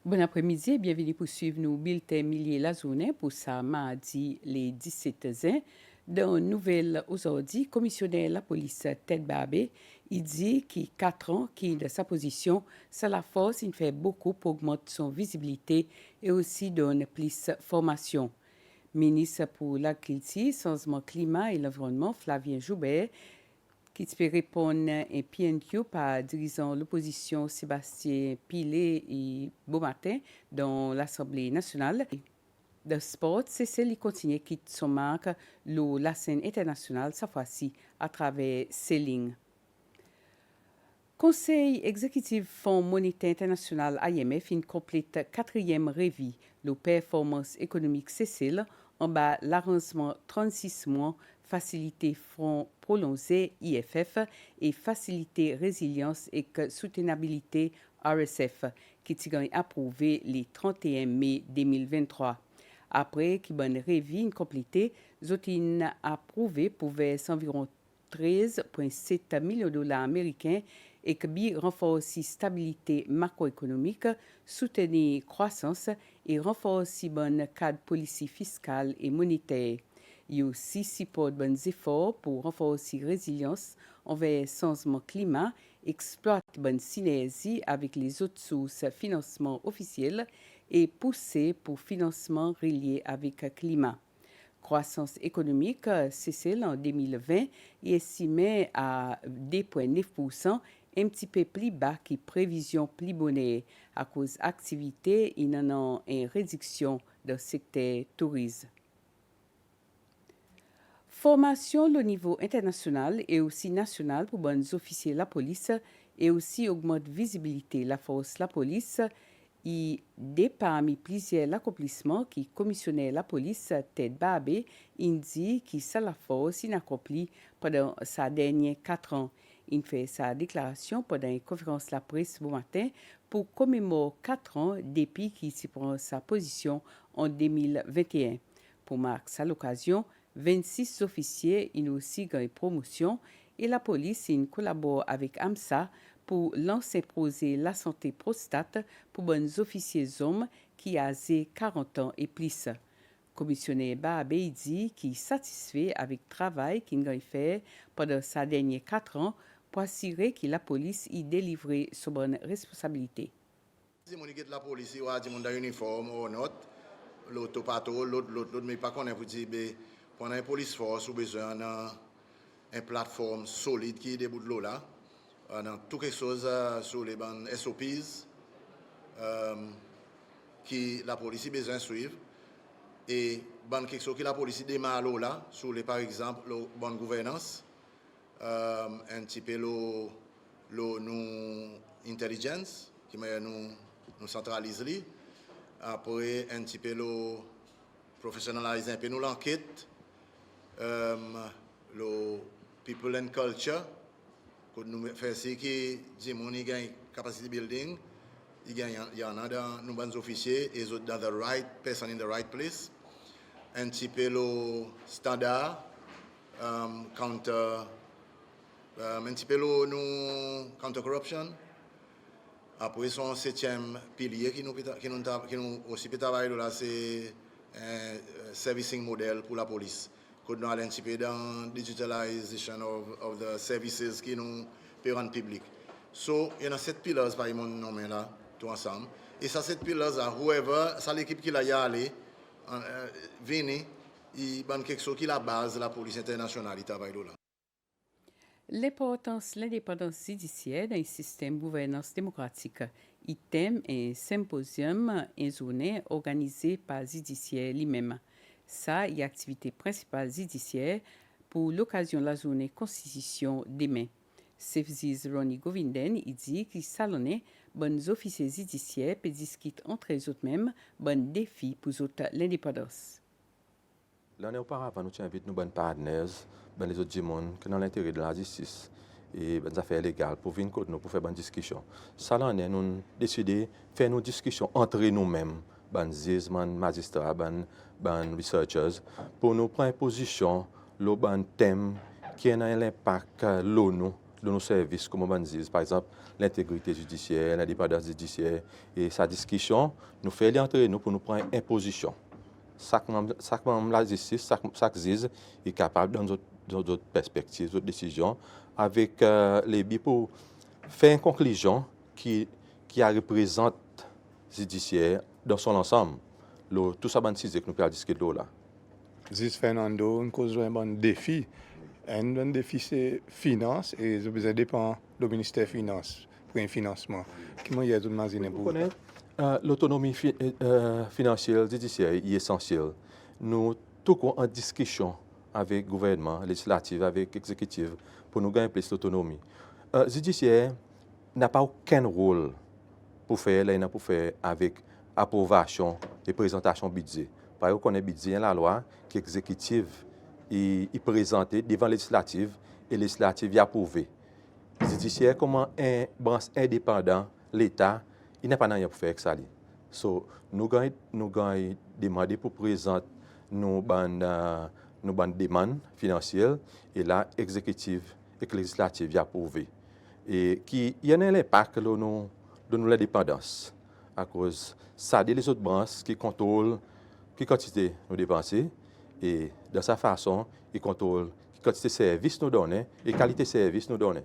Bon après-midi et bienvenue pour suivre nos bulletins milliers la journée pour ça mardi les 17 juin. Dans une nouvelle aujourd'hui, commissionnaire la police Ted Barbé, il dit qu'il 4 ans qu'il de sa position, ça la force, il fait beaucoup pour augmenter son visibilité et aussi donner plus de formation. Ministre pour l'Agriculture, Changement climat et l'environnement, Flavien Joubert, qui espère répondre un PNQ par dirigeant l'opposition Sébastien Pilet et Beaumatin dans l'Assemblée nationale. De sport, c'est celle qui continue quitte son marque la scène internationale, cette fois-ci à travers ses lignes. Conseil exécutif Fonds monétaire international IMF une complète quatrième revue, le performance économique Cécile, en bas l'arrangement 36 mois, facilité fonds prolongé IFF et facilité résilience et soutenabilité RSF, qui ont approuvé le 31 mai 2023. Après qui bonne revue complétée, Zotin approuvé pour verser environ 13,7 millions de dollars américains et qui renforce stabilité macroéconomique, soutenir croissance et renforcer bon cadre politique fiscal et monétaire. Il y a aussi support bonnes efforts pour renforcer résilience envers le changement climat, exploiter bonne synergie avec les autres sources de financement officielles et pousser pour financement relié avec le climat. Croissance économique, c'est en 2020, est estimée à 2,9%, un petit peu plus bas que prévision plus bonne à cause d'activité et non une réduction dans le secteur tourisme. Formation au niveau international et aussi national pour bons officiers de la police et aussi augmente visibilité la force de la police. Et parmi plusieurs accomplissements qui commissionnaient la police Ted Barbé dit que ça la force inaccomplie pendant sa dernière 4 ans. Il fait sa déclaration pendant une conférence de la presse ce matin pour commémorer 4 ans depuis qu'il s'y prend sa position en 2021. Pour marquer l'occasion, 26 officiers ont aussi gagné promotion et la police collabore avec AMSA pour lancer projet la santé prostate pour bons officiers hommes qui ont 40 ans et plus. Commissionnaire Barbé dit qu'il est satisfait avec le travail qu'il a fait pendant sa dernière 4 ans pour assurer que la police y délivré sa bonne responsabilité. Si on dit la police, il y a des gens en uniforme ou non, l'autre patrol, l'autre, mais pas qu'on a pour dire, pendant une police force, on a besoin d'une plateforme solide qui est debout de l'eau là. Dans tout quelque chose sur les bandes SOPs qui la police a besoin de suivre et quelque chose que la police démarre là sur les par exemple la bonne gouvernance un petit peu nous intelligence qui nous centralise après un petit peu le professionnaliser un peu nous l'enquête le people and culture nous faire ce qui dit mon il gagne capacity building il y en a dans nos bons officiers et autres dans the right person in the right place un petit peu le standard counter un petit peu nous counter corruption après son 7e pilier qui nous aussi peut travailler là c'est un servicing model pour la police nous allons un petit peu dans digitalization of the services qui nous rendre public. So, il y a 7 pillars par exemple nommé là, tout ensemble. Et ça, 7 pillars là, whoever, ça l'équipe qui l'a y allé, venez, il y a quelque chose qui est la base de la police internationale, il travaille là. L'importance de l'indépendance judiciaire dans un système de gouvernance démocratique. Item un symposium en journée organisé par judiciaire lui-même. Ça est l'activité principale judiciaire pour l'occasion de la journée constitution demain. Sefziz Ronnie Govinden dit qu'il salonnait bonnes officiers judiciaires peut discuter entre eux mêmes bon défi pour l'indépendance. L'année auparavant, nous avons invité nos bons partenaires, les autres monde qui dans l'intérêt de la justice et des affaires légales pour venir nous pour faire une discussion. Ça l'année, nous avons décidé de faire une discussion entre nous-mêmes, les juges, les magistrats, les researchers, pour nous prendre position, le thème qui a un impact l'ONU de nos services, comme on dit, par exemple, l'intégrité judiciaire, l'indépendance judiciaire, et sa discussion, nous fait entrer nous pour nous prendre une position. Chaque membre de la justice, chaque juge est capable, dans d'autres perspectives, d'autres décisions, avec les billes pour faire une conclusion qui représente le judiciaire dans son ensemble. Tout ça, c'est que nous pouvons discuter là. Juge Fernando, on cause un bon défi. Un défi, c'est finance, et je besoin dépend du ministère des Finances pour un financement. Comment il y a tout le pour l'autonomie financière judiciaire est essentielle. Nous sommes en discussion avec le gouvernement législatif, avec l'exécutif, pour nous gagner plus d'autonomie. Le judiciaire n'a pas aucun rôle pour faire avec approbation et présentation budget. Par exemple, on a budget dans la loi qui est exécutive et présenté devant le législatif et le législatif y approuvé. Le judiciaire, comme un branche indépendant, l'État, il n'a pas rien pour faire avec ça. So, nous avons demandé pour présenter nos demandes financières et là, l'exécutif et le législatif y approuvé. Et il y a un impact de l'indépendance à cause ça les autres branches qui contrôlent qui quantité nous dépenser et de sa façon ils contrôlent qui quantité de services nous donnent et qualité de services nous donnent.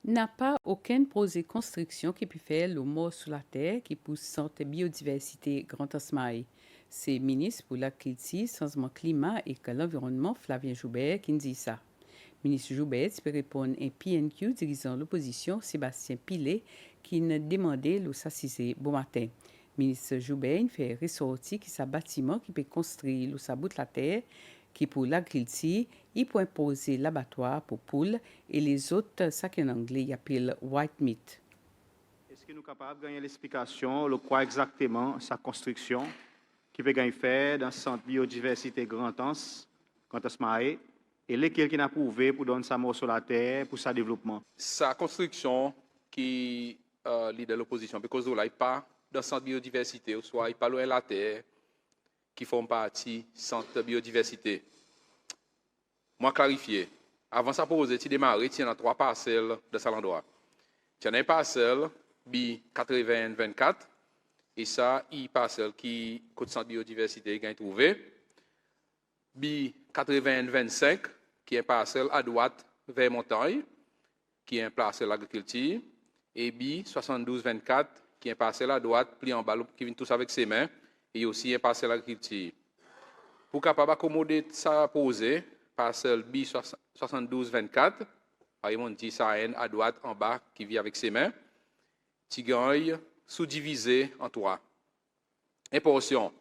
N'a pas aucun projet de construction qui peut faire le mot sur la terre qui pousse santé biodiversité Grand Asmaï. C'est le ministre pour l'agriculture, changement climat et l'environnement Flavien Joubert qui dit ça. Ministre Joubert peut répondre à un PNQ dirigeant l'opposition Sébastien Pilet qui ne demandait le s'assiser bon matin. Ministre Joubert fait ressortir que ce bâtiment qui peut construire le sabot de la terre qui pour l'agriculture, il peut imposer l'abattoir pour poules et les autres, ça qu'en anglais il appelle white meat. Est-ce que nous sommes capables de gagner l'explication, le quoi exactement sa construction qui peut gagner faire dans le centre biodiversité Grand Asmaï et lesquels qui n'a prouvé pour donner sa mort sur la terre pour sa développement? Sa construction qui est de l'opposition, parce que là, il pas dans le centre biodiversité, ou soit il pas loin de la terre, qui font partie du centre biodiversité. Moi, clarifier. Avant ça, poser, tu démarres, tu as 3 parcelles de cet endroit. Tu as une parcelle, B8024, et ça, il parcelle qui, côté centre biodiversité, qui est trouvé. B8025, qui est une parcelle à droite vers montagne, qui est une parcelle agriculture. Et B7224, qui est une parcelle à droite, pli en bas, qui vient tous avec ses mains. Et aussi un parcelle agriculture. Pour capable accommoder ça posé, parcelle B7224, on dit ça à droite en bas qui vit avec ses mains, Tigagne sous-divisé en 3. Une portion,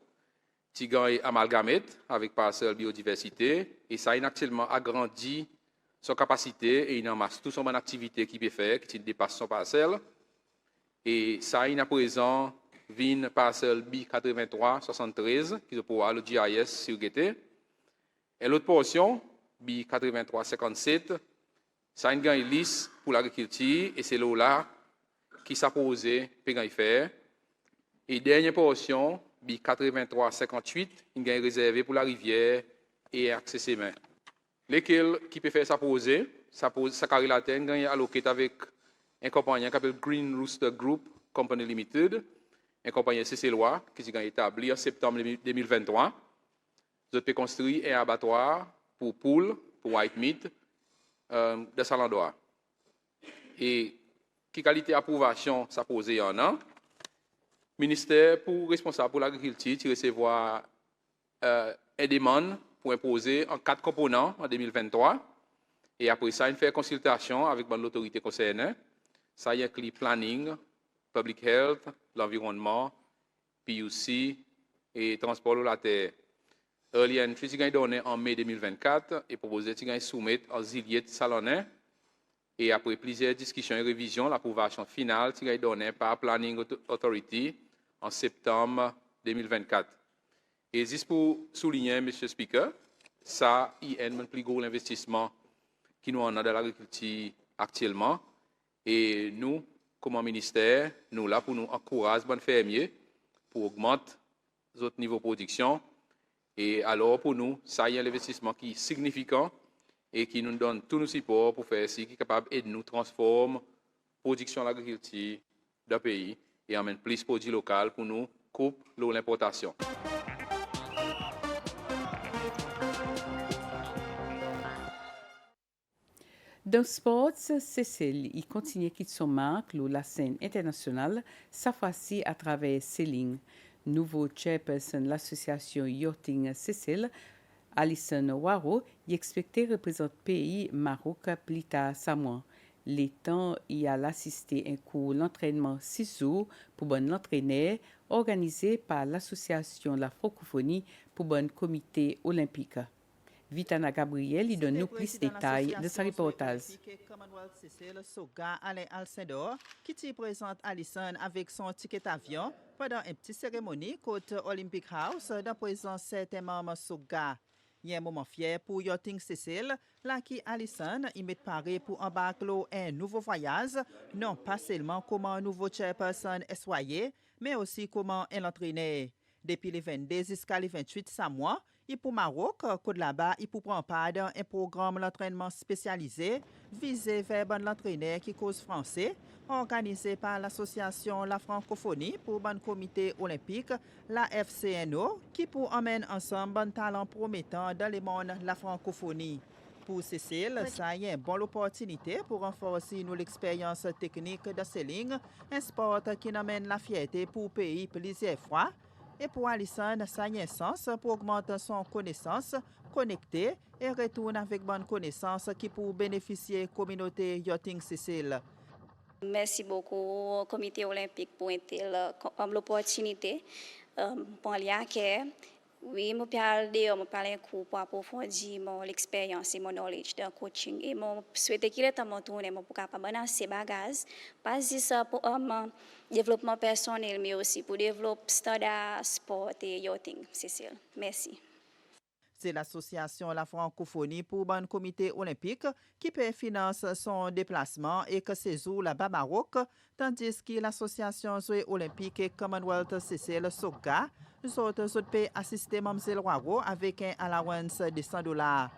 Tigagne amalgamate avec parcelle biodiversité, et ça a actuellement agrandi son capacité et il en masse toute son bonne activité qui peut faire, qui dépasse son parcelle. Et ça a à présent vin parcelle B8373 qui est pour le GIS sur GT. Et l'autre portion, B8357, ça a une gagne lisse pour l'agriculture et c'est là qui s'apposé pour faire. Et dernière portion, B8358, une gagne réservée pour la rivière et accessible. Lesquels qui peut faire s'apposer, ça carré la terre, gagne alloqué avec un compagnie qui s'appelle Green Rooster Group Company Limited. Une compagnie CCLOA qui a été établie en septembre 2023. Vous avez construit un abattoir pour poules, pour white meat, de cet endroit. Et quelle qualité d'approbation ça posé en an? Le ministère responsable pour l'agriculture qui recevoir une demande pour imposer en 4 composants en 2023. Et après ça, il fait une consultation avec l'autorité concernée. Ça y inclut planning, public health, l'environnement, PUC et transport de la terre. Early entry, tu as donné en mai 2024 et proposé de soumettre en juillet salonné. Et après plusieurs discussions et révisions, l'approbation finale tu as donné par Planning Authority en septembre 2024. Et juste pour souligner, M. Speaker, ça est un plus gros investissement qui nous en a dans l'agriculture actuellement. Et nous, comme ministère, nous là pour nous encourager les fermiers pour augmenter notre niveau de production. Et alors pour nous, ça y est un investissement qui est significant et qui nous donne tout nos supports pour faire ci, qui est capable d'aider nous transformer la production de l'agriculture d'un pays et amène plus de produits locaux pour nous couper l'importation. Dans le sport, Cécile, il continue quitte son marque la scène internationale, sa fois-ci à travers Céline. Nouveau chairperson de l'association Yachting Cécile, Alison Waro, y expecté représente pays Maroc plus tard Samoa. Les temps, il a assisté un cours d'entraînement 6 jours pour bon entraîneur organisé par l'association de la francophonie pour bon comité olympique. Vitana Gabriel, il donne nous plus de détails de sa reportage. Alain Alcindor, qui présente Alison avec son ticket avion pendant une petite cérémonie côté Olympic House dans présence certains membres Soga. Il y a un moment fier pour Yachting Cécile, là qui Alison y met paré pour embarquer un nouveau voyage, non pas seulement comme un nouveau chairperson essoyé, mais aussi comme un entraîneur. Depuis les 22 jusqu'à les 28 Samoa, et pour Maroc, côte là-bas, il peut prendre part dans un programme d'entraînement spécialisé visé vers l'entraîneur qui cause français, organisé par l'association La Francophonie pour le comité olympique, la FCNO, qui pour emmène ensemble un talent promettant dans le monde de la francophonie. Pour Cécile, ça y est une bonne opportunité pour renforcer l'expérience technique de ces lignes, un sport qui amène la fierté pour le pays plusieurs fois. Et pour Alison, ça a un sens pour augmenter son connaissance, connecter et retourner avec bonne connaissance qui pour bénéficier de la communauté Yachting Cécile. Merci beaucoup au comité olympique pour l'opportunité pour que oui, je parle un coup pour approfondir mon expérience et mon knowledge de coaching et je souhaite qu'il est à mon tour pour capable ces bagages pas juste pour développement personnel mais aussi pour développer standard sport et yachting Cécile. Merci. C'est l'association La Francophonie pour le comité olympique qui peut financer son déplacement et que séjour là-bas Maroc, tandis que l'association olympique et Commonwealth Cécile Soga, nous autres peut assister Mme Waro avec un allowance de $100.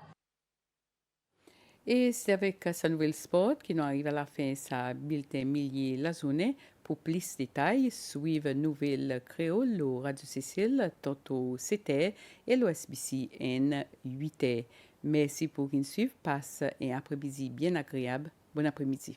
Et c'est avec sa nouvelle sport qui nous arrive à la fin sa bulletin millier la journée. Pour plus de détails, suivez Nouvelle Créole, le Radio Cécile, tantôt 7h et l'OSBC N 8h. Merci pour qu'ils suivent. Passe un après-midi bien agréable. Bon après-midi.